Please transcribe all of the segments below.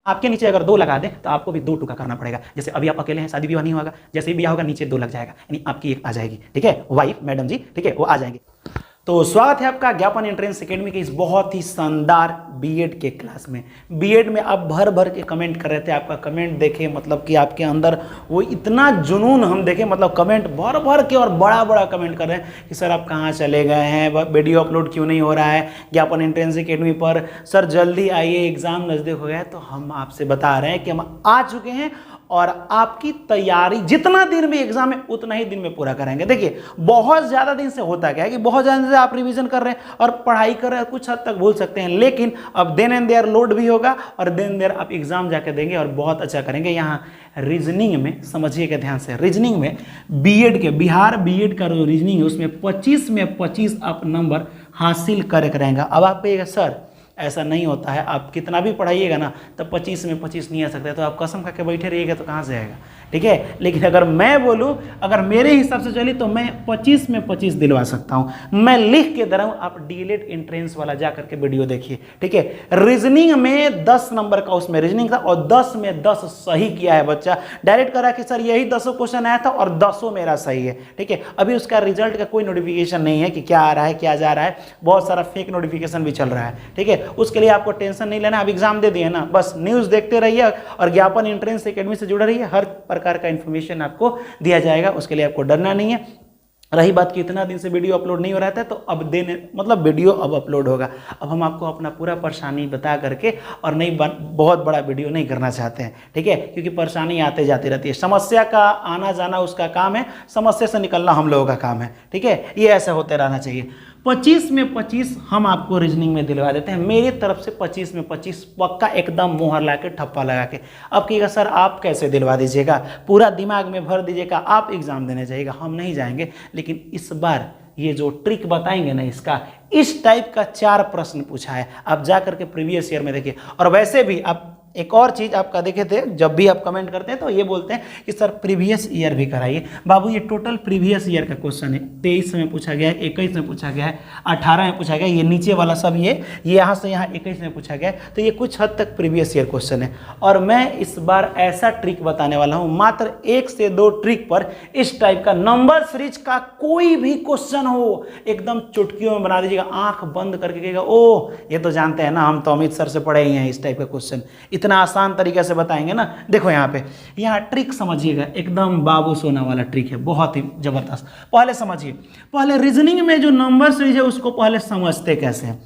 आपके नीचे अगर 2 लगा दें तो आपको भी 2 टुका करना पड़ेगा। जैसे अभी आप अकेले हैं, शादी विवाह नहीं होगा, जैसे ही ब्याह होगा नीचे 2 लग जाएगा, यानी आपकी एक आ जाएगी, ठीक है, वाइफ मैडम जी, ठीक है, वो आ जाएंगे। तो स्वागत है आपका ज्ञापन एंट्रेंस एकेडमी के इस बहुत ही शानदार बीएड के क्लास में। बीएड में आप भर भर के कमेंट कर रहे थे, आपका कमेंट देखे मतलब कि आपके अंदर वो इतना जुनून हम देखे, मतलब कमेंट भर भर के और बड़ा बड़ा कमेंट कर रहे हैं कि सर आप कहाँ चले गए हैं, वीडियो अपलोड क्यों नहीं हो रहा है ज्ञापन एंट्रेंस एकेडमी पर, सर जल्दी आइए एग्जाम नज़दीक हो गया है। तो हम आपसे बता रहे हैं कि हम आ चुके हैं और आपकी तैयारी जितना दिन में एग्जाम है उतना ही दिन में पूरा करेंगे। देखिए बहुत ज़्यादा दिन से होता क्या है कि बहुत ज़्यादा दिन से आप रिवीजन कर रहे हैं और पढ़ाई कर रहे हैं, कुछ हद तक भूल सकते हैं, लेकिन अब देन एंड देयर लोड भी होगा और देन एंड देयर आप एग्जाम जाकर देंगे और बहुत अच्छा करेंगे। यहाँ रीजनिंग में समझिएगा ध्यान से, रीजनिंग में बीएड के बिहार बीएड का जो रीजनिंग है उसमें 25 में 25 आप नंबर हासिल करके रहेंगे। अब आप कहिएगा सर ऐसा नहीं होता है, आप कितना भी पढ़ाइएगा ना तब 25 में 25 नहीं आ सकता, तो आप कसम खा के बैठे रहिएगा तो कहाँ से आएगा, ठीक है। लेकिन अगर मैं बोलूँ, अगर मेरे हिसाब से चली तो मैं 25 में 25 दिलवा सकता हूँ। मैं लिख के दे रहा हूँ, आप डीएलएड एंट्रेंस वाला जा करके वीडियो देखिए, ठीक है। रीजनिंग में 10 नंबर का उसमें रीजनिंग था और 10 में 10 सही किया है बच्चा, डायरेक्ट करा कि सर यही 10 क्वेश्चन आया था और 10 मेरा सही है, ठीक है। अभी उसका रिजल्ट का कोई नोटिफिकेशन नहीं है कि क्या आ रहा है क्या जा रहा है, बहुत सारा फेक नोटिफिकेशन भी चल रहा है, ठीक है। उसके लिए आपको टेंशन नहीं लेना, आप एग्जाम दे दिए ना, बस न्यूज़ देखते रहिए और ज्ञापन एंट्रेंस एकेडमी से जुड़े रहिए, हर प्रकार का इन्फॉर्मेशन आपको दिया जाएगा, उसके लिए आपको डरना नहीं है। रही बात कि इतना दिन से वीडियो अपलोड नहीं हो रहा था, तो अब देने मतलब वीडियो अब अपलोड होगा। अब हम आपको अपना पूरा परेशानी बता करके और नहीं बहुत बड़ा वीडियो नहीं करना चाहते हैं, ठीक है, क्योंकि परेशानी आते जाती रहती है, समस्या का आना जाना उसका काम है, समस्या से निकलना हम लोगों का काम है, ठीक है। ये ऐसा होते रहना चाहिए। 25 में 25 हम आपको रीजनिंग में दिलवा देते हैं, मेरी तरफ से 25 में 25 पक्का एकदम मोहर ला के ठप्पा लगा के। अब कहिएगा सर आप कैसे दिलवा दीजिएगा, पूरा दिमाग में भर दीजिएगा, आप एग्जाम देने जाइएगा, हम नहीं जाएंगे। लेकिन इस बार ये जो ट्रिक बताएंगे ना, इसका इस टाइप का 4 प्रश्न पूछा है, आप जा करके प्रीवियस ईयर में देखिए। और वैसे भी आप एक और चीज़ आपका देखे थे, जब भी आप कमेंट करते हैं तो ये बोलते हैं कि सर प्रीवियस ईयर भी कराइए। बाबू ये टोटल प्रीवियस ईयर का क्वेश्चन है, 23 में पूछा गया है, 21 में पूछा गया है, 18 में पूछा गया है, ये नीचे वाला सब ये यहाँ से यहाँ 21 में पूछा गया है, तो ये कुछ हद तक प्रीवियस ईयर क्वेश्चन है। और मैं इस बार ऐसा ट्रिक बताने वाला हूँ, मात्र 1 से 2 ट्रिक पर इस टाइप का नंबर सीरीज का कोई भी क्वेश्चन हो एकदम चुटकियों में बना दीजिएगा, आंख बंद करके कहिएगा ओह ये तो जानते हैं ना, हम तो अमित सर से पढ़े ही हैं, इस टाइप का क्वेश्चन इतना आसान तरीके से बताएंगे ना। देखो यहाँ पे यहाँ ट्रिक समझिएगा, एकदम बाबू सोना वाला ट्रिक है, बहुत ही जबरदस्त। पहले समझिए, पहले रीजनिंग में जो नंबर सीरीज है उसको पहले समझते कैसे हैं,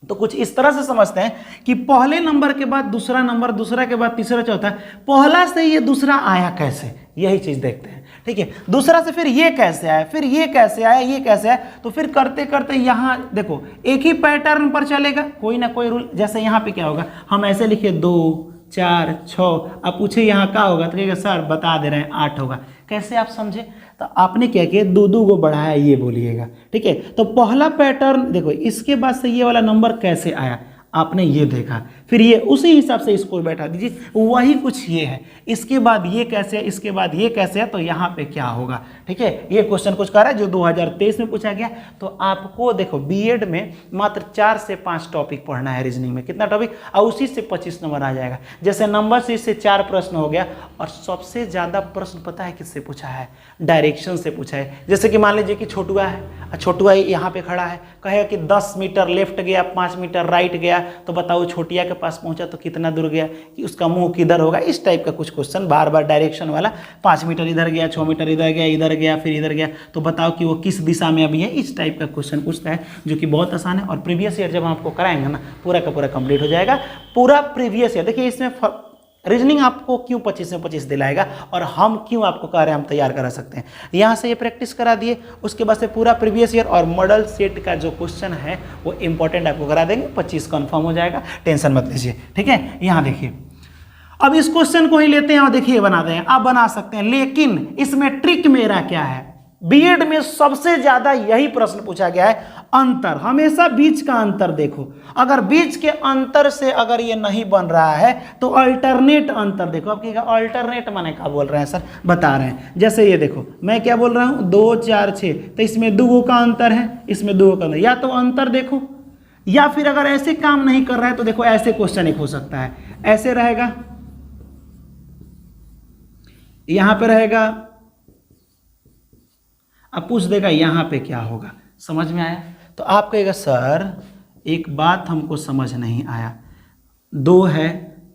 तो कुछ इस तरह से समझते हैं कि पहले नंबर के बाद दूसरा नंबर, दूसरा के बाद तीसरा, चौथा, पहला से ये दूसरा आया कैसे, यही चीज देखते हैं, ठीक है। दूसरा से फिर ये कैसे आया, फिर ये कैसे आया, ये कैसे आया, तो फिर करते करते यहाँ देखो एक ही पैटर्न पर चलेगा, कोई ना कोई रूल। जैसे यहाँ पे क्या होगा, हम ऐसे लिखे 2 4 6, अब पूछे यहाँ क्या होगा तो कहेगा सर बता दे रहे हैं 8 होगा। कैसे आप समझे, तो आपने क्या किया, 2 को बढ़ाया, ये बोलिएगा, ठीक है। तो पहला पैटर्न देखो, इसके बाद से ये वाला नंबर कैसे आया आपने ये देखा, फिर ये उसी हिसाब से इसको बैठा दीजिए, वही कुछ ये है, इसके बाद ये कैसे है, इसके बाद ये कैसे है, तो यहाँ पे क्या होगा, ठीक है। ये क्वेश्चन कुछ कर रहा है जो 2023 में पूछा गया। तो आपको देखो बीएड में मात्र 4 से 5 टॉपिक पढ़ना है, रीजनिंग में कितना टॉपिक, और उसी से 25 नंबर आ जाएगा। जैसे नंबर से 4 प्रश्न हो गया, और सबसे ज़्यादा प्रश्न पता है किससे पूछा है, डायरेक्शन से पूछा है। जैसे कि मान लीजिए कि छोटुआ है, छोटुआ यहाँ पे खड़ा है, कहेगा कि 10 मीटर लेफ्ट गया, 5 मीटर राइट गया, तो बताओ छोटिया के पास पहुंचा तो कितना दूर गया, कि उसका मुंह किधर होगा, इस टाइप का कुछ क्वेश्चन बार बार डायरेक्शन वाला, 5 मीटर इधर गया, 6 मीटर इधर गया, फिर इधर गया, तो बताओ कि वो किस दिशा में अभी है, इस टाइप का क्वेश्चन पूछता है, जो कि बहुत आसान है। और प्रीवियस ईयर जब हम आपको कराएंगे ना, पूरा का पूरा कंप्लीट हो जाएगा, पूरा प्रीवियस ईयर। देखिए इसमें रीजनिंग आपको क्यों 25 में 25 दिलाएगा, और हम क्यों आपको कह रहे हैं हम तैयार करा सकते हैं। यहाँ से ये प्रैक्टिस करा दिए, उसके बाद से पूरा प्रीवियस ईयर और मॉडल सेट का जो क्वेश्चन है वो इंपॉर्टेंट आपको करा देंगे, 25 कंफर्म हो जाएगा, टेंशन मत लीजिए, ठीक है। यहाँ देखिए अब इस क्वेश्चन को ही लेते हैं और देखिए बना दें, आप बना सकते हैं, लेकिन इसमें ट्रिक मेरा क्या है, बीएड में सबसे ज्यादा यही प्रश्न पूछा गया है, अंतर, हमेशा बीच का अंतर देखो। अगर बीच के अंतर से अगर ये नहीं बन रहा है तो अल्टरनेट अंतर देखो। अब क्या अल्टरनेट माने क्या बोल रहे हैं सर, बता रहे हैं। जैसे ये देखो मैं क्या बोल रहा हूँ, 2 4 6, तो इसमें 2 का अंतर है, इसमें 2 का अंतर, या तो अंतर देखो, या फिर अगर ऐसे काम नहीं कर रहा है तो देखो ऐसे क्वेश्चन एक हो सकता है, ऐसे रहेगा, यहां पे रहेगा, अब पूछ देगा यहां पे क्या होगा। समझ में आया? तो आप कहेगा सर एक बात हमको समझ नहीं आया, 2 है,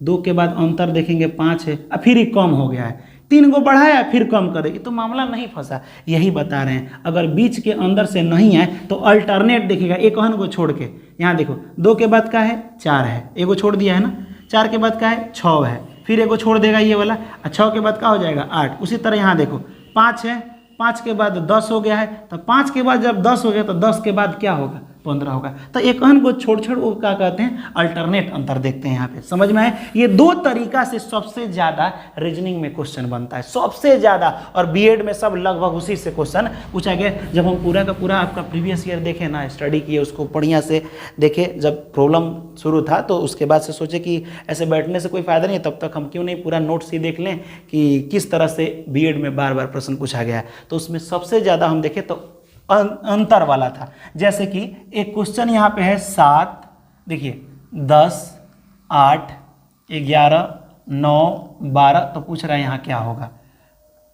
2 के बाद अंतर देखेंगे 5 है, अब फिर ही कम हो गया है, 3 को बढ़ाया फिर कम कर देगी, तो मामला नहीं फंसा। यही बता रहे हैं, अगर बीच के अंदर से नहीं है तो अल्टरनेट देखिएगा, एक हन को छोड़ के। यहाँ देखो 2 के बाद का है 4 है, एगो छोड़ दिया है ना, 4 के बाद का है 6 है, फिर एगो छोड़ देगा ये वाला, 6 के बाद का हो जाएगा 8। उसी तरह यहाँ देखो 5 है, 5 के बाद 10 हो गया है, तो 5 के बाद जब 10 हो गया तो 10 के बाद क्या होगा, 15 होगा। तो एक अहन को छोड़ छोड़ वो क्या कहते हैं, अल्टरनेट अंतर देखते हैं यहाँ पे। समझ में आए? ये 2 तरीका से सबसे ज्यादा रीजनिंग में क्वेश्चन बनता है, सबसे ज्यादा, और बीएड में सब लगभग उसी से क्वेश्चन पूछा गया। जब हम पूरा का पूरा आपका प्रीवियस ईयर देखे ना, स्टडी किए, उसको बढ़िया से देखे, जब प्रॉब्लम शुरू था तो उसके बाद से सोचे कि ऐसे बैठने से कोई फायदा नहीं, तब तक हम क्यों नहीं पूरा नोट्स ही देख लें कि किस तरह से बीएड में बार बार प्रश्न पूछा गया है। तो उसमें सबसे ज़्यादा हम देखें तो अंतर वाला था। जैसे कि एक क्वेश्चन यहाँ पे है 7, देखिए 10, 8, 11, 9, 12, तो पूछ रहा है यहाँ क्या होगा,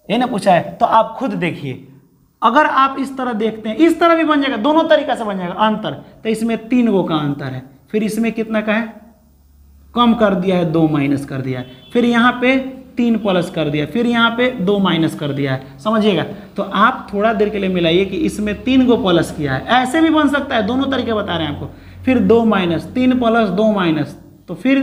ये ना पूछा है। तो आप खुद देखिए, अगर आप इस तरह देखते हैं, इस तरह भी बन जाएगा, दोनों तरीका से बन जाएगा अंतर। तो इसमें 3 गो का अंतर है, फिर इसमें कितना का है, कम कर दिया है, 2 माइनस कर दिया है, फिर यहाँ पे 3 प्लस कर दिया, फिर यहाँ पे 2 माइनस कर दिया है। समझिएगा? तो आप थोड़ा देर के लिए मिलाइए कि इसमें 3 को प्लस किया है, ऐसे भी बन सकता है, दोनों तरीके बता रहे हैं आपको। फिर 2 माइनस, 3 प्लस 2 माइनस, तो फिर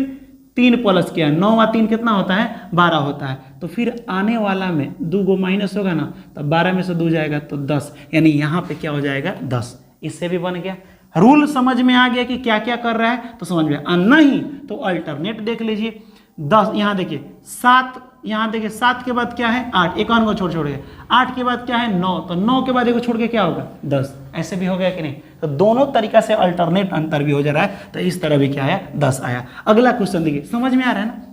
3 प्लस किया, 9 व 3 कितना होता है, 12 होता है। तो फिर आने वाला में 2 गो माइनस होगा ना, तो 12 में से 2 जाएगा तो 10, यानी यहाँ पे क्या हो जाएगा, 10। इससे भी बन गया। रूल समझ में आ गया कि क्या क्या कर रहा है, तो समझ में आ, नहीं तो अल्टरनेट देख लीजिए। 10 यहाँ देखिए, 7 यहाँ देखिए, 7 के बाद क्या है 8, एक को छोड़ छोड़ के, 8 के बाद क्या है 9, तो 9 के बाद एक छोड़ के क्या होगा 10। ऐसे भी हो गया कि नहीं? तो दोनों तरीका से अल्टरनेट अंतर भी हो जा रहा है। तो इस तरह भी क्या आया, 10 आया। अगला क्वेश्चन देखिए, समझ में आ रहा है ना,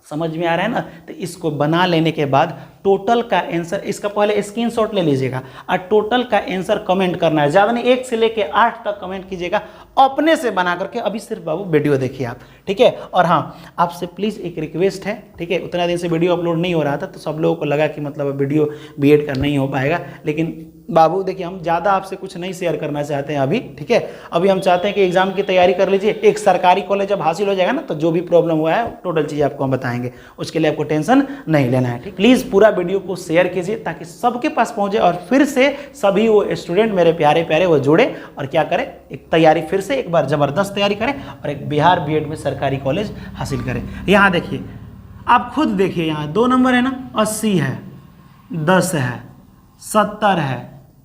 समझ में आ रहा है ना। तो इसको बना लेने के बाद टोटल का आंसर, इसका पहले स्क्रीनशॉट ले लीजिएगा और टोटल का आंसर कमेंट करना है। ज़्यादा नहीं, 1 से लेके 8 तक कमेंट कीजिएगा अपने से बना करके। अभी सिर्फ बाबू वीडियो देखिए आप, ठीक है। और हाँ, आपसे प्लीज़ एक रिक्वेस्ट है, ठीक है। उतना दिन से वीडियो अपलोड नहीं हो रहा था तो सब लोगों को लगा कि मतलब वीडियो बीएड का नहीं हो पाएगा, लेकिन बाबू देखिए हम ज़्यादा आपसे कुछ नहीं शेयर करना चाहते हैं अभी, ठीक है। अभी हम चाहते हैं कि एग्जाम की तैयारी कर लीजिए, एक सरकारी कॉलेज जब हासिल हो जाएगा ना तो जो भी प्रॉब्लम हुआ है टोटल चीज़ आपको हम बताएंगे, उसके लिए आपको टेंशन नहीं लेना है, ठीक। प्लीज़ पूरा वीडियो को शेयर कीजिए ताकि सबके पास पहुंचे और फिर से सभी वो स्टूडेंट मेरे प्यारे प्यारे वो जुड़े और क्या करें, एक तैयारी फिर से एक बार ज़बरदस्त तैयारी करें और एक बिहार बीएड में सरकारी कॉलेज हासिल करें। यहाँ देखिए, आप खुद देखिए, यहाँ 2 नंबर है ना, 80 है, 10 है, 70 है,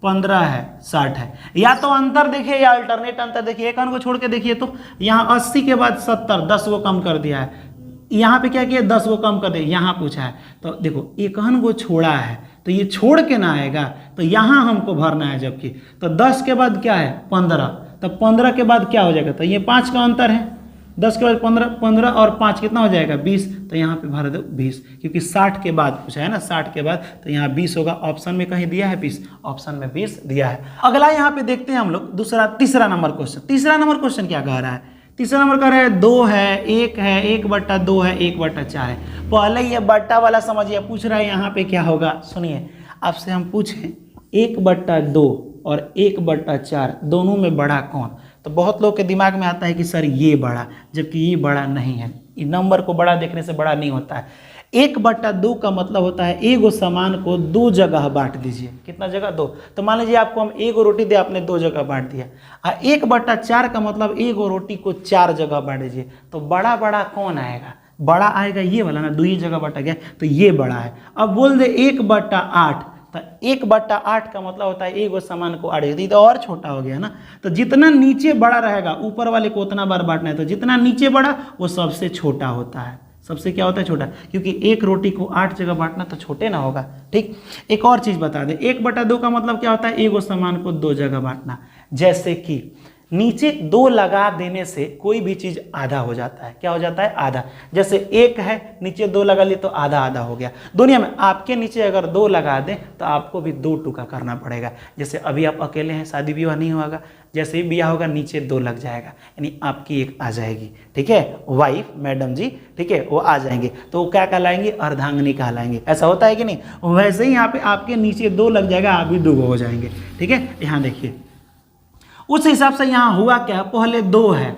15 है, 60 है। या तो अंतर देखिए या अल्टरनेट अंतर देखिए, एक अंक को छोड़ के देखिए। तो यहाँ 80 के बाद 70, 10 को कम कर दिया है। यहाँ पे क्या किया, 10 को कम कर दिया, यहाँ पूछा है। तो देखो एक अंक को छोड़ा है तो ये छोड़ के ना आएगा, तो यहाँ हमको भरना है। जबकि तो 10 के बाद क्या है 15, तो 15 के बाद क्या हो जाएगा, तो ये 5 का अंतर है। 10 के बाद 15, 15 और 5 कितना हो जाएगा 20, तो यहाँ पे भर दो 20, क्योंकि 60 के बाद पूछा है ना, 60 के बाद तो यहाँ 20 होगा। ऑप्शन में कहीं दिया है 20, ऑप्शन में 20 दिया है। अगला यहाँ पे देखते हैं हम लोग तीसरा नंबर क्वेश्चन। तीसरा नंबर क्वेश्चन क्या कह रहा है, तीसरा नंबर कह रहा है 2 है, 1 है, 1/2 है, 1/4 है। पहले ये बट्टा वाला समझिए, पूछ रहा है यहाँ पे क्या होगा। सुनिए, आपसे हम पूछें 1/2 और 1/4 दोनों में बड़ा कौन, तो बहुत लोग के दिमाग में आता है कि सर ये बड़ा, जबकि ये बड़ा नहीं है। इस नंबर को बड़ा देखने से बड़ा नहीं होता है। 1/2 का मतलब होता है एगो सामान को 2 जगह बांट दीजिए। कितना जगह, 2। तो मान लीजिए आपको हम एगो रोटी दे, आपने 2 जगह बांट दिया। और 1/4 का मतलब एगो रोटी को 4 जगह बांट दीजिए। तो बड़ा बड़ा कौन आएगा, बड़ा आएगा ये वाला ना, 2 जगह बांटा गया तो ये बड़ा है। अब बोल दे 1/8, तो 1/8 का मतलब होता है एगो सामान को 8 दी, तो और छोटा हो गया ना। तो जितना नीचे बड़ा रहेगा ऊपर वाले को उतना बार बांटना है। तो जितना नीचे बड़ा वो सबसे छोटा होता है। सबसे क्या होता है, छोटा, क्योंकि एक रोटी को 8 जगह बांटना तो छोटे ना होगा, ठीक। एक और चीज बता दें, 1/2 का मतलब क्या होता है, एगो सामान को 2 जगह बांटना। जैसे कि नीचे 2 लगा देने से कोई भी चीज आधा हो जाता है। क्या हो जाता है? आधा। जैसे 1 है, नीचे 2 लगा लिए तो आधा आधा हो गया। दुनिया में आपके नीचे अगर 2 लगा दें तो आपको भी 2 टुका करना पड़ेगा। जैसे अभी आप अकेले हैं, शादी विवाह नहीं होगा, जैसे ही ब्याह होगा नीचे 2 लग जाएगा, यानी आपकी एक आ जाएगी। ठीक है, वाइफ मैडम जी, ठीक है, वो आ जाएंगे तो वो क्या कहलाएंगे? अर्धांगिनी कहलाएंगे। ऐसा होता है कि नहीं? वैसे ही यहाँ पे आपके नीचे 2 लग जाएगा, आप भी 2 हो जाएंगे। ठीक है, यहाँ देखिए उस हिसाब से यहाँ हुआ क्या, पहले 2 है,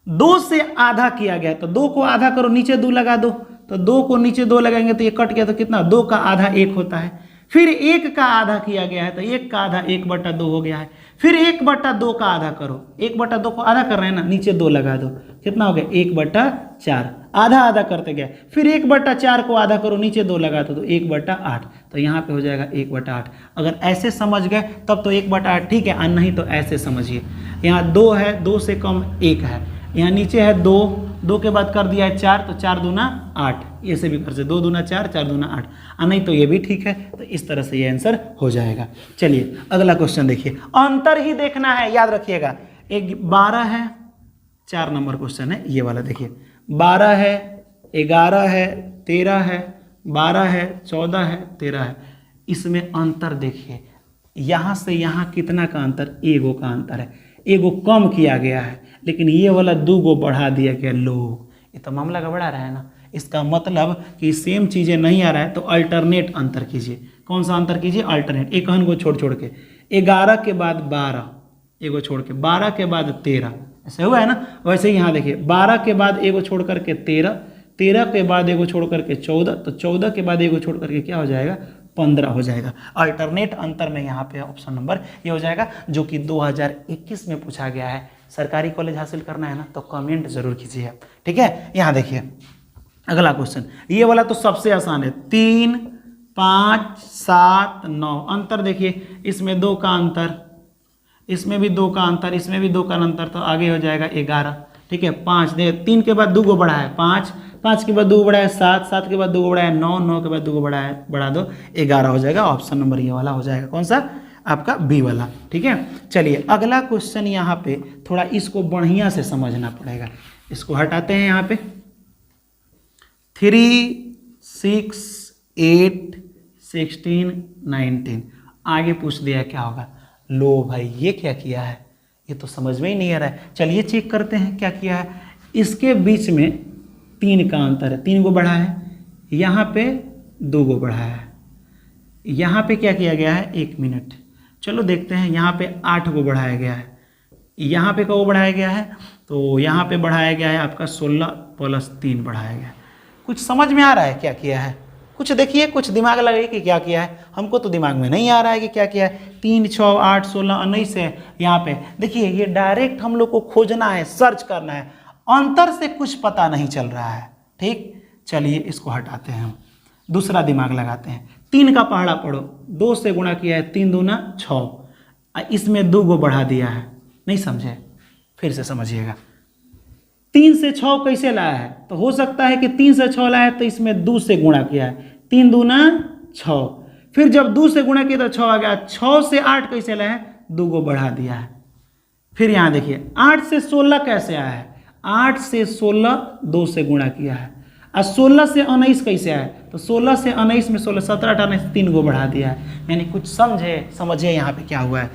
2 से आधा किया गया तो 2 को आधा करो, नीचे 2 लगा दो, तो 2 को नीचे 2 लगाएंगे तो ये कट गया, तो कितना? 2 का आधा 1 होता है। फिर 1 का आधा किया गया है तो 1 का आधा 1/2 हो गया है। फिर 1/2 का आधा करो, 1/2 को आधा कर रहे हैं ना, नीचे 2 लगा दो, कितना हो गया? 1/4, आधा आधा करते गए। फिर 1/4 को आधा करो, नीचे 2 लगा दो तो 1/8, तो यहाँ पे हो जाएगा 1/8। अगर ऐसे समझ गए तब तो 1/8 ठीक है, नहीं तो ऐसे समझिए, यहाँ 2 है, 2 से कम 1 है, यहाँ नीचे है 2, 2 के बाद कर दिया है 4, तो 4 दूना 8, ऐसे भी कर सकते, 2 दूना 4, 4 दूना 8, नहीं तो ये भी ठीक है। तो इस तरह से ये आंसर हो जाएगा। चलिए अगला क्वेश्चन देखिए, अंतर ही देखना है, याद रखिएगा। एक 12 है, 4 नंबर क्वेश्चन है ये वाला। देखिए 12 है, 11 है, 13 है, 12 है, 14 है, 13 है। इसमें अंतर देखिए, यहाँ से यहाँ कितना का अंतर? एगो का अंतर है, एगो कम किया गया है, लेकिन ये वाला 2 गो बढ़ा दिया गया। लो, ये तो मामला का बढ़ा रहा है ना। इसका मतलब कि सेम चीज़ें नहीं आ रहा है तो अल्टरनेट अंतर कीजिए। कौन सा अंतर कीजिए? अल्टरनेट। एक को छोड़ छोड़ के, 11 के बाद 12, एगो छोड़ के, 12 के बाद 13, ऐसे हुआ है ना। वैसे ही यहाँ देखिए, 12 के बाद एगो छोड़ करके 13, 13 के बाद एगो छोड़ करके 14, तो 14 के बाद एगो छोड़ करके क्या हो जाएगा? 15 हो जाएगा। अल्टरनेट अंतर में यहाँ पे ऑप्शन नंबर ये हो जाएगा, जो कि 2021 में पूछा गया है। सरकारी कॉलेज हासिल करना है ना तो कमेंट जरूर कीजिए आप। ठीक है, यहाँ देखिए अगला क्वेश्चन, ये वाला तो सबसे आसान है। 3, 5, 7, 9 अंतर देखिए, इसमें 2 का अंतर, इसमें भी 2 का अंतर, इसमें भी 2 का अंतर, तो आगे हो जाएगा 11। ठीक है, 5 दे, 3 के बाद 2 को बढ़ा है 5, 5 के बाद 2 बढ़ा है 7, 7 के बाद 2 बढ़ा है 9, 9 के बाद 2 को बढ़ा दो 11 हो जाएगा। ऑप्शन नंबर ये वाला हो जाएगा। कौन सा? आपका बी वाला। ठीक है, चलिए अगला क्वेश्चन, यहाँ पे थोड़ा इसको बढ़िया से समझना पड़ेगा। इसको हटाते हैं यहाँ पे, 3, 6, 8, 16, 19 आगे पूछ दिया क्या होगा? लो भाई, ये क्या किया है? ये तो समझ में ही नहीं आ रहा है। चलिए चेक करते हैं क्या किया है। इसके बीच में 3 का अंतर है, 3 को बढ़ा है, यहाँ पे 2 को बढ़ा है, यहाँ पे क्या किया गया है? 1 मिनट, चलो देखते हैं। यहाँ पे 8 को बढ़ाया गया है, यहाँ पे को बढ़ाया गया है, तो यहाँ पे बढ़ाया गया है आपका 16 + 3 बढ़ाया गया है। कुछ समझ में आ रहा है क्या किया है? कुछ देखिए, कुछ दिमाग लगाइए कि क्या किया है। हमको तो दिमाग में नहीं आ रहा है कि क्या किया है। 3, 6, 8, 16, 19 है। यहाँ पे देखिए, ये डायरेक्ट हम लोग को खोजना है, सर्च करना है, अंतर से कुछ पता नहीं चल रहा है। ठीक, चलिए इसको हटाते हैं, हम दूसरा दिमाग लगाते हैं। 3 का पहाड़ा पढ़ो, 2 से गुणा किया है, 3 दूना 6, इसमें 2 को बढ़ा दिया है। नहीं समझे? फिर से समझिएगा। 3 से 6 कैसे लाया है? तो हो सकता है कि 3 से 6 लाया है तो इसमें 2 से गुणा किया है, 3 दूना 6, फिर जब 2 से गुणा किया तो 6 आ गया। 6 से 8 कैसे लाया है? 2 को बढ़ा दिया है। फिर यहाँ देखिए, 8 से 16 कैसे आया है? 8 से 16 2 से गुणा किया है। और 16 से 19 कैसे आया? तो 16 से 19 में 16, 17, 18, 3 को बढ़ा दिया है। यानी कुछ समझे यहाँ पे क्या हुआ है।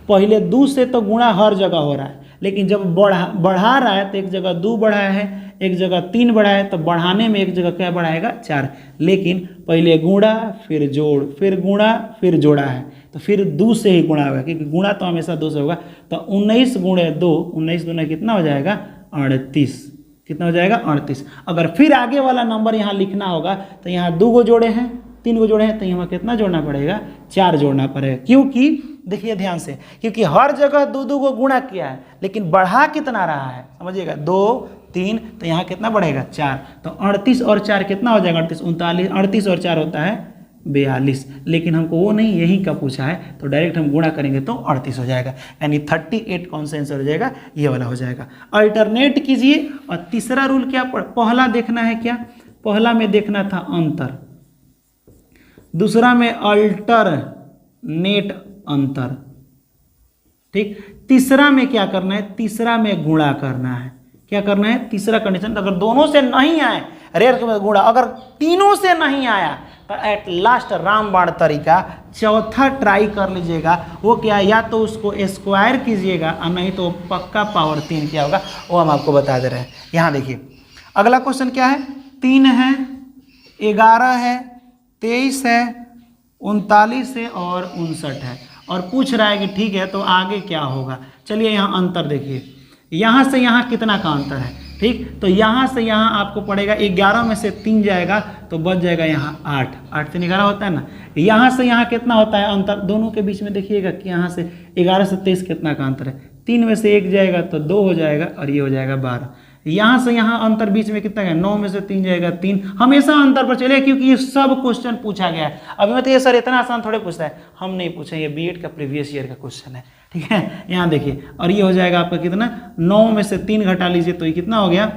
पहले 2 से तो गुणा हर जगह हो रहा है, लेकिन जब बढ़ा रहा है तो एक जगह 2 बढ़ाया है, एक जगह 3 बढ़ाया है, तो बढ़ाने में एक जगह क्या बढ़ाएगा? 4। लेकिन पहले गुणा फिर जोड़, फिर गुणा फिर जोड़ा है, तो फिर 2 से ही गुणा होगा, क्योंकि गुणा तो हमेशा 2 से होगा। तो 19 गुणे 2, 19 दूना कितना हो जाएगा? 38। कितना हो जाएगा? 38। अगर फिर आगे वाला नंबर यहाँ लिखना होगा तो यहाँ 2 को जोड़े हैं, 3 को जोड़े हैं, तो यहाँ कितना जोड़ना पड़ेगा? 4 जोड़ना पड़ेगा। क्योंकि देखिए ध्यान से, क्योंकि हर जगह 2 को गुणा किया है, लेकिन बढ़ा कितना रहा है? समझिएगा, 2, 3, तो यहाँ कितना बढ़ेगा? 4। तो 38 और 4 कितना हो जाएगा? 38, 39, 38 और 4 होता है 42। लेकिन हमको वो नहीं, यही का पूछा है, तो डायरेक्ट हम गुणा करेंगे तो 38 हो जाएगा। यानी 38 कौन सा आंसर हो जाएगा? ये वाला हो जाएगा। अल्टरनेट कीजिए। और तीसरा रूल क्या? पहला देखना है क्या? पहला में देखना था अंतर, दूसरा में अल्टरनेट अंतर, ठीक। तीसरा में क्या करना है, तीसरा में गुणा करना है। क्या करना है, तीसरा कंडीशन, अगर दोनों से नहीं आए रेयर में गुणा, अगर तीनों से नहीं आया तो एट लास्ट रामबाण तरीका चौथा ट्राई कर लीजिएगा। वो क्या है, या तो उसको स्क्वायर कीजिएगा और नहीं तो पक्का पावर 3 क्या होगा वो हम आपको बता दे रहे हैं। यहाँ देखिए अगला क्वेश्चन क्या है, 3 है, 11 है, 23 है, 39 है और 59 है, और पूछ रहा है कि ठीक है तो आगे क्या होगा। चलिए यहाँ अंतर देखिए, यहाँ से यहाँ कितना का अंतर है, ठीक। तो यहाँ से यहाँ आपको पड़ेगा 11 में से 3 जाएगा तो बच जाएगा यहाँ 8, 8 से 11 होता है ना। यहाँ से यहाँ कितना होता है अंतर दोनों के बीच में, देखिएगा कि यहाँ से 11 से 23 कितना का अंतर है, 3 में से 1 जाएगा तो 2 हो जाएगा और ये हो जाएगा 12। यहाँ से यहाँ अंतर बीच में कितना है, 9 में से 3 जाएगा 3। हमेशा अंतर पर चले क्योंकि ये सब क्वेश्चन पूछा गया है। अभी मतलब ये सर इतना आसान थोड़े पूछता है, हम नहीं पूछे, ये बीएड का प्रीवियस ईयर का क्वेश्चन है, ठीक है। यहाँ देखिए और ये हो जाएगा आपका कितना, 9 में से 3 घटा लीजिए तो ये कितना हो गया,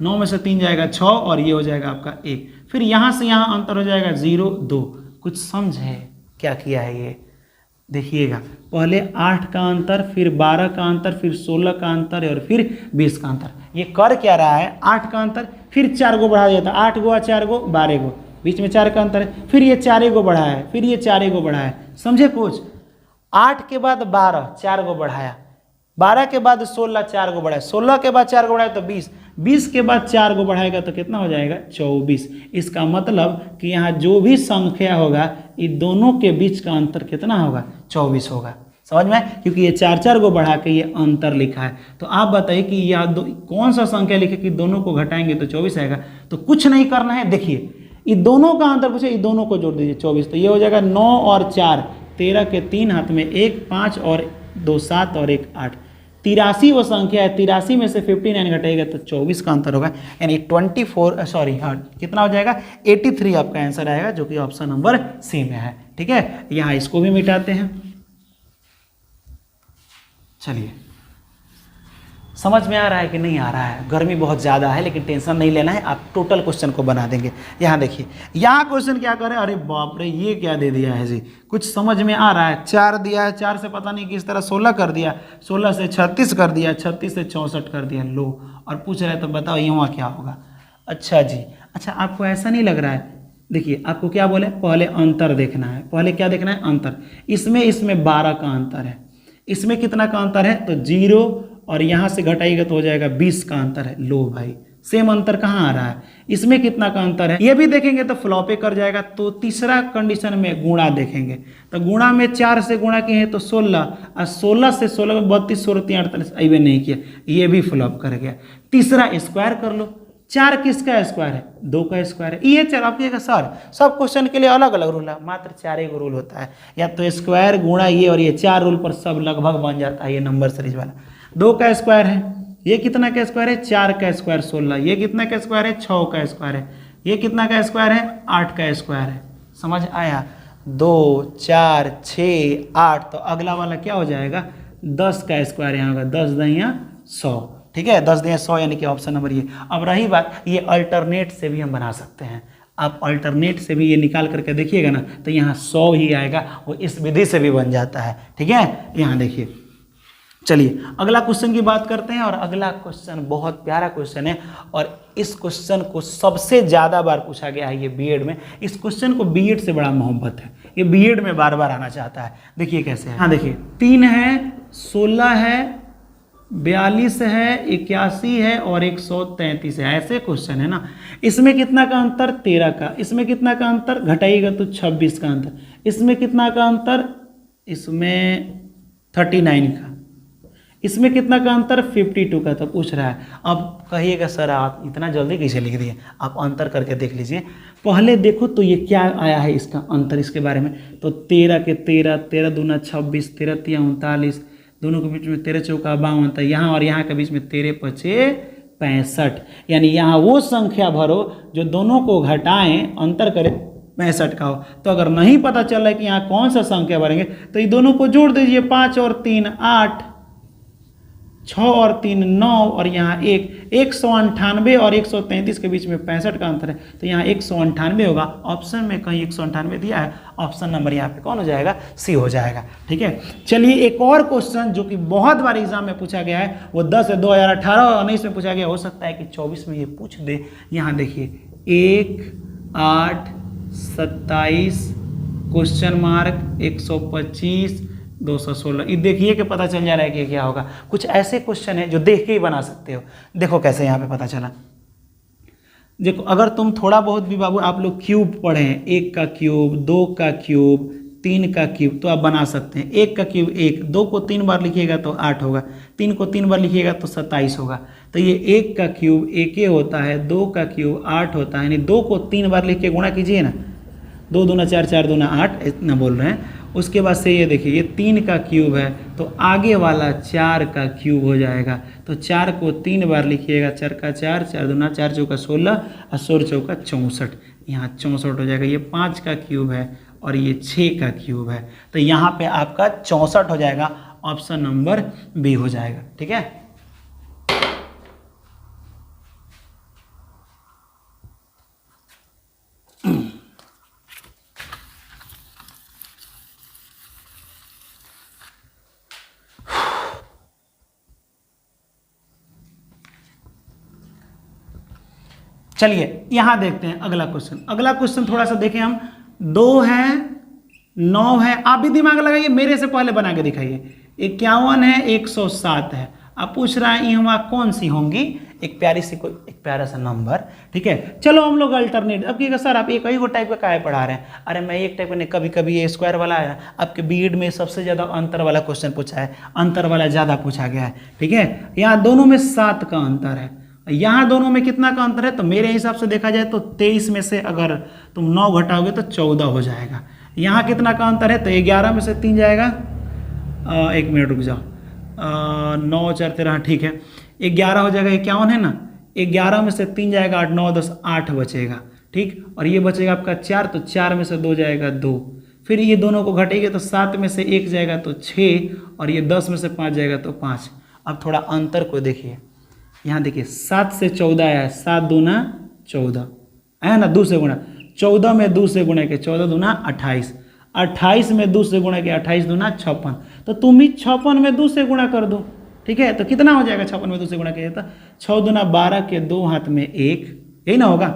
9 में से 3 जाएगा 6 और ये हो जाएगा आपका 1। फिर यहाँ से यहाँ अंतर हो जाएगा 0, 2। कुछ समझे क्या किया है ये, देखिएगा पहले 8 का अंतर, फिर 12 का अंतर, फिर 16 का अंतर और फिर 20 का अंतर। ये कर क्या रहा है, 8 का अंतर, फिर 4 को बढ़ा देता, 8 गो 4 गो 12 गो, बीच में 4 का अंतर है, फिर ये 4 गो बढ़ा है, फिर ये 4 गो बढ़ा है, समझे कुछ। 8 के बाद 12 4 गो बढ़ाया, 12 के बाद 16 4 गो बढ़ाया, 16 के बाद 4 गो बढ़ाया तो 20, 20 के बाद 4 गो बढ़ाएगा तो कितना हो जाएगा 24। इसका मतलब कि यहाँ जो भी संख्या होगा ये दोनों के बीच का अंतर कितना होगा, 24 होगा। समझ में, क्योंकि ये 4 को बढ़ा के ये अंतर लिखा है। तो आप बताइए कि यह कौन सा संख्या लिखे कि दोनों को घटाएंगे तो 24 आएगा। तो कुछ नहीं करना है, देखिए ये दोनों का अंतर पूछे, ये दोनों को जोड़ दीजिए 24, तो ये हो जाएगा 9 और 4, 13 के 3 हाथ में 1, 5 और 2 7 और 1 8, 83 वो संख्या है। 83 में से 59 घटेगा तो 24 का अंतर होगा, यानी 24 सॉरी हाँ कितना हो जाएगा 83 आपका आंसर आएगा, जो कि ऑप्शन नंबर सी में है। ठीक है, यहाँ इसको भी मिटाते हैं। चलिए समझ में आ रहा है कि नहीं आ रहा है, गर्मी बहुत ज़्यादा है लेकिन टेंशन नहीं लेना है, आप टोटल क्वेश्चन को बना देंगे। यहाँ देखिए, यहाँ क्वेश्चन क्या करे, अरे बाप रे ये क्या दे दिया है जी, कुछ समझ में आ रहा है। 4 दिया है, 4 से पता नहीं किस तरह 16 कर दिया, 16 से 36 कर दिया, 36 से 64 कर दिया, लो। और पूछ रहे तो बताओ यहाँ क्या होगा। अच्छा जी, अच्छा आपको ऐसा नहीं लग रहा है, देखिए आपको क्या बोले, पहले अंतर देखना है। पहले क्या देखना है, अंतर। इसमें 12 का अंतर है, इसमें कितना का अंतर है तो 0, और यहाँ से घटाइएगा तो हो जाएगा 20 का अंतर है। लो भाई, सेम अंतर कहाँ आ रहा है, इसमें कितना का अंतर है, ये भी देखेंगे तो फ्लॉपे कर जाएगा। तो तीसरा कंडीशन में गुणा देखेंगे, तो गुणा में 4 से गुणा किए हैं तो 16, और 16 से 16 32 16 48 अभी नहीं किया, ये भी फ्लॉप कर गया। तीसरा स्क्वायर कर लो, 4 किसका स्क्वायर है, 2 का स्क्वायर है। ये 4 आप कहिएगा सर सब क्वेश्चन के लिए अलग अलग रूल है, मात्र 4 रूल होता है, या तो स्क्वायर गुणा ये, और ये 4 रूल पर सब लगभग बन जाता है ये नंबर सीरीज वाला। 2 का स्क्वायर है, ये कितना का स्क्वायर है, 4 का स्क्वायर 16, ये कितना का स्क्वायर है, 6 का स्क्वायर है, ये कितना का स्क्वायर है, 8 का स्क्वायर है। समझ आया, 2 4 6 8, तो अगला वाला क्या हो जाएगा, 10 का स्क्वायर यहाँ होगा, 10 दहिया 100। ठीक है, 10 दहिया 100 यानी कि ऑप्शन नंबर ये। अब रही बात, ये अल्टरनेट से भी हम बना सकते हैं, आप अल्टरनेट से भी ये निकाल करके देखिएगा ना तो यहाँ 100 ही आएगा, वो इस विधि से भी बन जाता है। ठीक है, यहाँ देखिए। चलिए अगला क्वेश्चन की बात करते हैं, और अगला क्वेश्चन बहुत प्यारा क्वेश्चन है, और इस क्वेश्चन को सबसे ज़्यादा बार पूछा गया है ये बीएड में। इस क्वेश्चन को बीएड से बड़ा मोहब्बत है, ये बीएड में बार बार आना चाहता है। देखिए कैसे है, हाँ देखिए 3 है, 16 है, 42 है, 81 है और 133 है, ऐसे क्वेश्चन है ना। इसमें कितना का अंतर, 13 का, इसमें कितना का अंतर, घटाइएगा तो 26 का अंतर, इसमें कितना का अंतर, इसमें 39 का, इसमें कितना का अंतर, 52 का। तो पूछ रहा है, अब कहिएगा सर आप इतना जल्दी कैसे लिख दिए, आप अंतर करके देख लीजिए। पहले देखो तो ये क्या आया है इसका अंतर, इसके बारे में। तो 13 के 13, 13 दूना 26, 13 तिया 39, दोनों के बीच में 13 चौका 52, तो यहाँ और यहाँ के बीच में 13 पचे 65, यानी यहाँ वो संख्या भरो जो दोनों को घटाएं अंतर करें 65 का हो। तो अगर नहीं पता चल रहा है कि यहाँ कौन सा संख्या भरेंगे तो ये दोनों को जोड़ दीजिए, 5 और 3 8, 6 और 3 9 और यहाँ 198 और 133 के बीच में 65 का अंतर है, तो यहाँ 198 होगा। ऑप्शन में कहीं 198 दिया है, ऑप्शन नंबर यहाँ पे कौन हो जाएगा, सी हो जाएगा। ठीक है, चलिए एक और क्वेश्चन जो कि बहुत बार एग्जाम में पूछा गया है, वो 10 है 2018 और 19 में पूछा गया, हो सकता है कि 24 में ये पूछ दे। यहाँ देखिए 1 8 27 क्वेश्चन मार्क 125 216, ये देखिए कि पता चल जा रहा है कि क्या होगा। कुछ ऐसे क्वेश्चन है जो देख के ही बना सकते हो। देखो कैसे यहाँ पे पता चला। देखो अगर तुम थोड़ा बहुत भी बाबू आप लोग क्यूब पढ़े हैं, 1 का क्यूब 2 का क्यूब 3 का क्यूब, तो आप बना सकते हैं। 1 का क्यूब 1, 2 को 3 बार लिखिएगा तो 8 होगा, 3 को 3 बार लिखिएगा तो 27 होगा। तो ये 1 का क्यूब 1 होता है, 2 का क्यूब 8 होता है, यानी 2 को 3 बार लिख के गुणा कीजिए ना, 2 दूना 4 4 दूना 8, इतना बोल रहे हैं। उसके बाद से ये देखिए ये 3 का क्यूब है, तो आगे वाला 4 का क्यूब हो जाएगा। तो 4 को 3 बार लिखिएगा, 4 का 4 4 दूना 4 चौका 16 और 16 चौका 64, यहाँ 64 हो जाएगा। ये 5 का क्यूब है और ये 6 का क्यूब है, तो यहाँ पे आपका 64 हो जाएगा। ऑप्शन नंबर बी हो जाएगा। ठीक है, चलिए यहां देखते हैं अगला क्वेश्चन। अगला क्वेश्चन थोड़ा सा देखें हम, 2 है 9 है, आप भी दिमाग लगाइए, मेरे से पहले बना के दिखाइए। 51 है 107 है, आप पूछ रहा है यहाँ कौन सी होंगी, एक प्यारी सी कोई एक प्यारा सा नंबर। ठीक है, चलो हम लोग अल्टरनेट। अब कहिएगा सर आप एक ही को टाइप का काहे पढ़ा रहे हैं, अरे मैं एक टाइप का नहीं, कभी कभी ये स्क्वायर वाला है। आपके बीएड में सबसे ज़्यादा अंतर वाला क्वेश्चन पूछा है, अंतर वाला ज़्यादा पूछा गया है। ठीक है, यहाँ दोनों में 7 का अंतर है, यहाँ दोनों में कितना का अंतर है, तो मेरे हिसाब से देखा जाए तो 23 में से अगर तुम 9 घटाओगे तो 14 हो जाएगा। यहाँ कितना का अंतर है, तो 11 में से 3 जाएगा, 1 मिनट रुक जाओ, 9 4 13, ठीक है 11 हो जाएगा, 51 है ना, 11 में से 3 जाएगा 8 9 10 8 बचेगा। ठीक, और ये बचेगा आपका 4, तो 4 में से 2 जाएगा 2, फिर ये दोनों को घटेंगे तो 7 में से 1 जाएगा तो 6, और ये 10 में से 5 जाएगा तो 5। अब थोड़ा अंतर को देखिए, यहाँ देखिए 7 से 14 आया है, 7 दूना 14 है ना, 2 से गुणा, 14 में 2 से गुणा के 14 दूना 28, 28 में 2 से गुणा के 28 दूना 56, तो तुम ही 56 में 2 से गुणा कर दो। ठीक है, तो कितना हो जाएगा 56 में 2 से गुणा किया था, 6 दूना 12 के 2 हाथ में 1, यही ना होगा।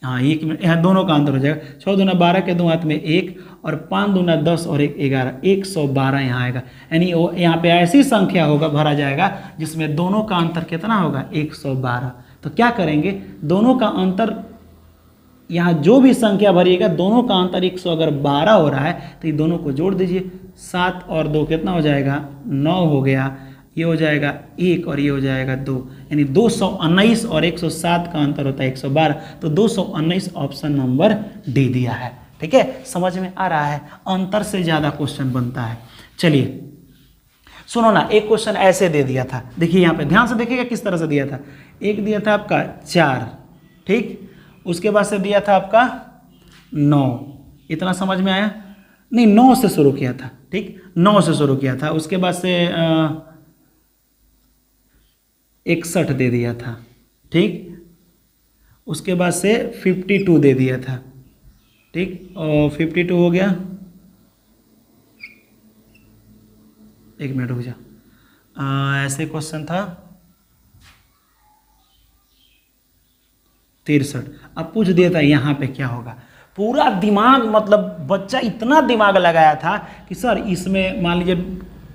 हाँ, 1 मिनट, यहाँ दोनों का अंतर हो जाएगा, 6 दूना 12 के 2 हाथ में 1 और 5 दूना 10 और 1 11, 112 यहाँ आएगा। यानी वो यहाँ पे ऐसी संख्या होगा भरा जाएगा जिसमें दोनों का अंतर कितना होगा, 112। तो क्या करेंगे, दोनों का अंतर, यहाँ जो भी संख्या भरिएगा दोनों का अंतर 112 हो रहा है, तो ये दोनों को जोड़ दीजिए, 7 और 2 कितना हो जाएगा, 9 हो गया, ये हो जाएगा 1 और ये हो जाएगा 2, यानी 219 और 107 का अंतर होता है 112, तो 219 ऑप्शन नंबर डी दिया है। ठीक है, समझ में आ रहा है, अंतर से ज़्यादा क्वेश्चन बनता है। चलिए सुनो ना, एक क्वेश्चन ऐसे दे दिया था, देखिए यहाँ पे ध्यान से देखिएगा किस तरह से दिया था। एक दिया था आपका 4, ठीक, उसके बाद से दिया था आपका 9, इतना समझ में आया? नहीं, 9 से शुरू किया था, ठीक, 9 से शुरू किया था, उसके बाद से 61 दे दिया था, ठीक, उसके बाद से 52 दे दिया था, ठीक, और 52 हो गया, एक मिनट रुक जा, ऐसे क्वेश्चन था 63, अब पूछ दिया था यहाँ पे क्या होगा। पूरा दिमाग, मतलब बच्चा इतना दिमाग लगाया था कि सर इसमें मान लीजिए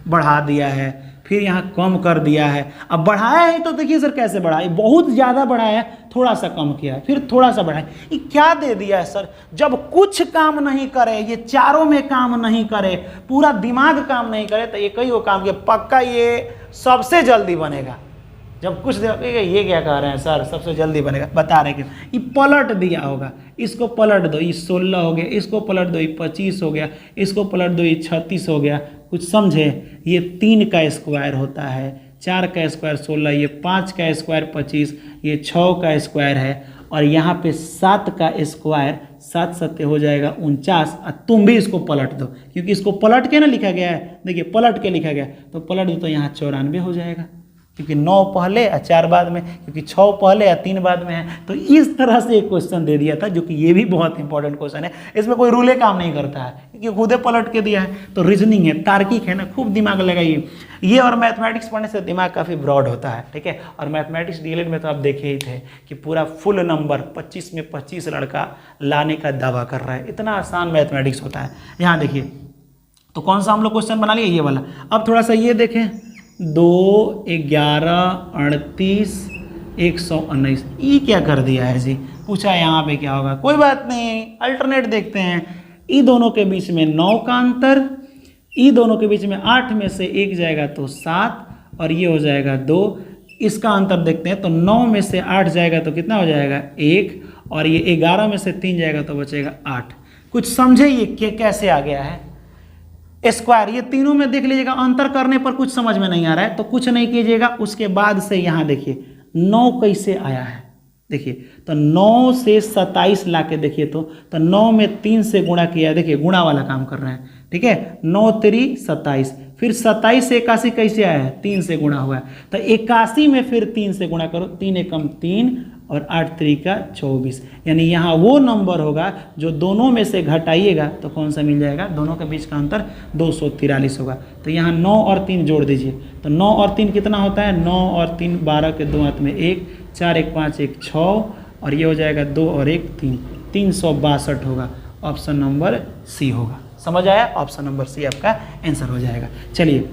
बढ़ा दिया है, फिर यहाँ कम कर दिया है, अब बढ़ाया है तो देखिए सर कैसे बढ़ाया, बहुत ज़्यादा बढ़ाया है, थोड़ा सा कम किया है, फिर थोड़ा सा बढ़ाया, ये क्या दे दिया है सर। जब कुछ काम नहीं करे, ये चारों में काम नहीं करे, पूरा दिमाग काम नहीं करे, तो ये कई वो काम किया, पक्का ये सबसे जल्दी बनेगा। जब कुछ ये क्या कह रहे हैं सर सबसे जल्दी बनेगा, बता रहे कि ये पलट दिया होगा, इसको पलट दो, ये 16 हो गया, इसको पलट दो, ये 25 हो गया, इसको पलट दो, ये 36 हो गया, कुछ समझे। ये 3 का स्क्वायर होता है, 4 का स्क्वायर 16, ये 5 का स्क्वायर 25, ये 6 का स्क्वायर है, और यहाँ पे 7 का स्क्वायर 7 सत्ते हो जाएगा 49, और तुम भी इसको पलट दो, क्योंकि इसको पलट के ना लिखा गया है, देखिए पलट के लिखा गया, तो पलट दो तो यहाँ 94 हो जाएगा, क्योंकि 9 पहले और 4 बाद में, क्योंकि 6 पहले या 3 बाद में है। तो इस तरह से एक क्वेश्चन दे दिया था, जो कि ये भी बहुत इंपॉर्टेंट क्वेश्चन है, इसमें कोई रूले काम नहीं करता है, क्योंकि खुदे पलट के दिया है। तो रीजनिंग है, तार्किक है ना, खूब दिमाग लगाइए। ये और मैथमेटिक्स पढ़ने से दिमाग काफ़ी ब्रॉड होता है, ठीक है। और मैथमेटिक्स डीएलएड में तो आप देखे ही थे कि पूरा फुल नंबर 25 में 25 लड़का लाने का दावा कर रहा है, इतना आसान मैथमेटिक्स होता है। यहाँ देखिए, तो कौन सा हम लोग क्वेश्चन बना लिए, ये वाला। अब थोड़ा सा ये देखें, 2, 11, 38, 119, ये क्या कर दिया है जी, पूछा यहाँ पे क्या होगा। कोई बात नहीं, अल्टरनेट देखते हैं। ई दोनों के बीच में 9 का अंतर, ई दोनों के बीच में 8 में से 1 जाएगा तो 7, और ये हो जाएगा 2। इसका अंतर देखते हैं, तो 9 में से 8 जाएगा तो कितना हो जाएगा 1, और ये 11 में से 3 जाएगा तो बचेगा 8। कुछ समझे ये कैसे आ गया है स्क्वायर। ये तीनों में देख लीजिएगा, अंतर करने पर कुछ समझ में नहीं आ रहा है तो कुछ नहीं कीजिएगा। उसके बाद से यहाँ देखिए 9 कैसे आया है, देखिए तो 9 से 27 ला के देखिए, तो 9 में 3 से गुणा किया, देखिए गुणा वाला काम कर रहे हैं, ठीक है। 9 3 27, फिर 27 से 81 कैसे आया है, 3 से गुणा हुआ है, तो 81 में फिर 3 से गुणा करो, 3 एकम 3 और 8 3 24, यानी यहाँ वो नंबर होगा जो दोनों में से घटाइएगा तो कौन सा मिल जाएगा, दोनों के बीच का अंतर 243 होगा। तो यहाँ 9 और 3 जोड़ दीजिए, तो 9 और 3 कितना होता है, 9 और 3 12 के 2 हाथ में 1, 4 1 5 1 6, और ये हो जाएगा 2 और 1 3, 362 होगा। ऑप्शन नंबर सी होगा। समझ आया, ऑप्शन नंबर सी आपका आंसर हो जाएगा। चलिए,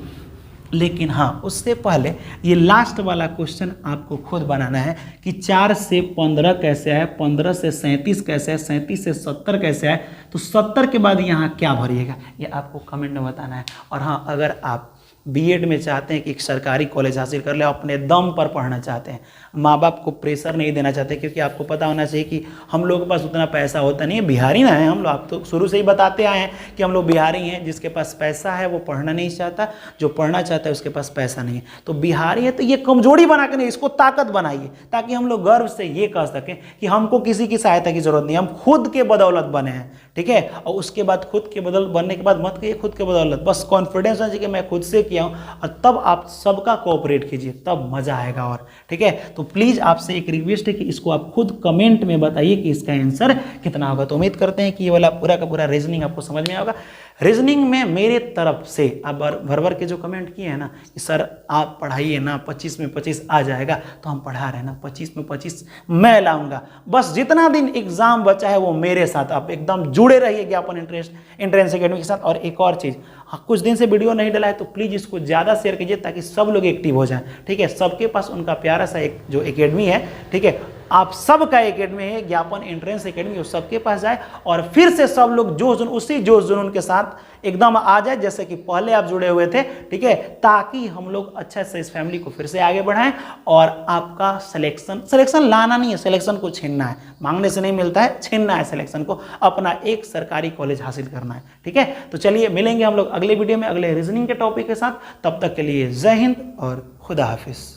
लेकिन हाँ उससे पहले ये लास्ट वाला क्वेश्चन आपको खुद बनाना है कि 4 से 15 कैसे है, 15 से 37 कैसे है, 37 से 70 कैसे है। तो 70 के बाद यहाँ क्या भरिएगा ये आपको कमेंट में बताना है। और हाँ, अगर आप बीएड में चाहते हैं कि एक सरकारी कॉलेज हासिल कर ले, अपने दम पर पढ़ना चाहते हैं, माँ बाप को प्रेशर नहीं देना चाहते, क्योंकि आपको पता होना चाहिए कि हम लोग के पास उतना पैसा होता नहीं है, बिहारी ना है हम लोग, आप तो शुरू से ही बताते आए हैं कि हम लोग बिहारी हैं। जिसके पास पैसा है वो पढ़ना नहीं चाहता, जो पढ़ना चाहता है उसके पास पैसा नहीं है। तो बिहारी है तो ये कमजोरी बना के नहीं, इसको ताकत बनाइए, ताकि हम लोग गर्व से ये कह सकें कि हमको किसी की सहायता की जरूरत नहीं, हम खुद के बदौलत बने हैं, ठीक है। और उसके बाद खुद के बदौलत बनने के बाद मत कहिए खुद के बदौलत, बस कॉन्फिडेंस होना चाहिए कि मैं खुद से किया हूँ, और तब आप सबका कोऑपरेट कीजिए, तब मजा आएगा। और ठीक है, तो प्लीज आपसे एक रिक्वेस्ट है कि इसको आप खुद कमेंट में बताइए कि इसका आंसर कितना होगा। तो उम्मीद करते हैं कि ये वाला पूरा का पूरा रीजनिंग आपको समझ में आएगा। रीजनिंग में मेरे तरफ से आप भर भर के जो कमेंट किए हैं ना कि सर आप पढ़ाइए ना, 25 में 25 आ जाएगा, तो हम पढ़ा रहे हैं ना, 25 में 25 मैं लाऊंगा। बस जितना दिन एग्जाम बचा है वो मेरे साथ आप एकदम जुड़े रहिए ज्ञापन एंट्रेंस एकेडमी के साथ। और एक और चीज़, हाँ कुछ दिन से वीडियो नहीं डला है तो प्लीज़ इसको ज़्यादा शेयर कीजिए ताकि सब लोग एक्टिव हो जाएं, ठीक है। सबके पास उनका प्यारा सा एक जो एकेडमी है, ठीक है, आप सबका एकेडमी है ज्ञापन एंट्रेंस एकेडमी, वो सबके पास जाए और फिर से सब लोग उसी जोश जुनून के साथ एकदम आ जाए जैसे कि पहले आप जुड़े हुए थे, ठीक है, ताकि हम लोग अच्छा से इस फैमिली को फिर से आगे बढ़ाएं। और आपका सिलेक्शन लाना नहीं है, सिलेक्शन को छीनना है, मांगने से नहीं मिलता है, छीनना है सिलेक्शन को, अपना एक सरकारी कॉलेज हासिल करना है, ठीक है। तो चलिए मिलेंगे हम लोग अगले वीडियो में अगले रीजनिंग के टॉपिक के साथ, तब तक के लिए जय हिंद और खुदा हाफिज।